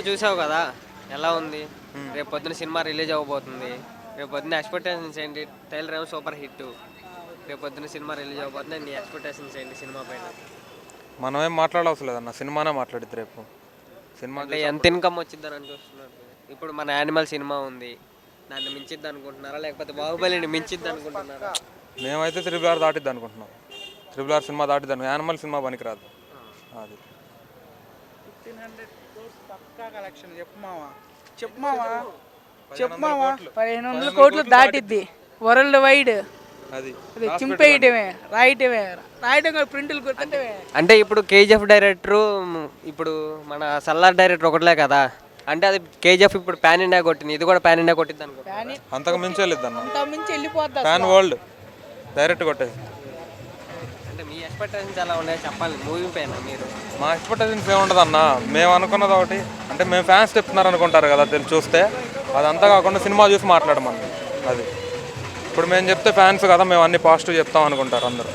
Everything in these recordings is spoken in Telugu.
చూసావు కదా ఎలా ఉంది. రేపు పొద్దున సినిమా రిలీజ్ అవ్వబోతుంది. రేపు పొద్దున ఎక్స్పెక్టేషన్స్ ఏంటి? టైలర్ ఏమో సూపర్ హిట్. రేపు పొద్దున సినిమా రిలీజ్ అవ్వబోతుంది. నీ ఎక్స్పెక్టేషన్స్ ఏంటి సినిమా పైన? మనమేం మాట్లాడవసరం లేదన్న, సినిమానే మాట్లాడిద్ది రేపు. సినిమా అంటే ఎంత ఇన్కమ్ వచ్చిందని అనుకుంటున్నారు? ఇప్పుడు మన యానిమల్ సినిమా ఉంది, దాన్ని మించిద్ది అనుకుంటున్నారా లేకపోతే బాహుబలిని మించిద్ది అనుకుంటున్నారా? మేమైతే RRR దాటిద్ది అనుకుంటున్నాం. RRR సినిమా దాటిద్దాను, యానిమల్ సినిమా పనికిరాదు. అది 1500 crores పక్కా కలెక్షన్. చెప్పమావా 1500 కోట్లు దాటిద్ది వరల్డ్ వైడ్. అది చింపేయటమే, రాయటమే ప్రింట్లు కొట్టడమే. అంటే ఇప్పుడు కేజీఎఫ్ డైరెక్టరు, ఇప్పుడు మన సల్లార్ డైరెక్టర్ ఒకటిలే కదా. అంటే అది కేజీఎఫ్ ఇప్పుడు పాన్ ఇండియా కొట్టింది, ఇది కూడా పాన్ ఇండియా కొట్టింది అనుకో. అంతకు మించి వెళ్ళిద్దన్న, అంత మించి వెళ్ళిపోద్ది. పాన్ వరల్డ్ డైరెక్ట్ కొట్టేసి. అంటే మీ ఎక్స్పెక్టేషన్స్ ఎలా ఉన్నాయో చెప్పాలి మూవీ పైన మీరు. మా ఎక్స్పెక్టేషన్స్ ఏముండదన్న, మేము అనుకున్నది ఒకటి. అంటే మేము ఫ్యాన్స్ చెప్తున్నారు అనుకుంటారు కదా చూస్తే, అదంతా కాకుండా సినిమా చూసి మాట్లాడమని. అది ఇప్పుడు మేము చెప్తే ఫ్యాన్స్ కదా మేము అన్ని పాజిటివ్ చెప్తాం అనుకుంటారు అందరూ.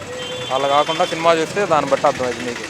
అలా కాకుండా సినిమా చూస్తే దాన్ని బట్టి అర్థమైంది మీకు.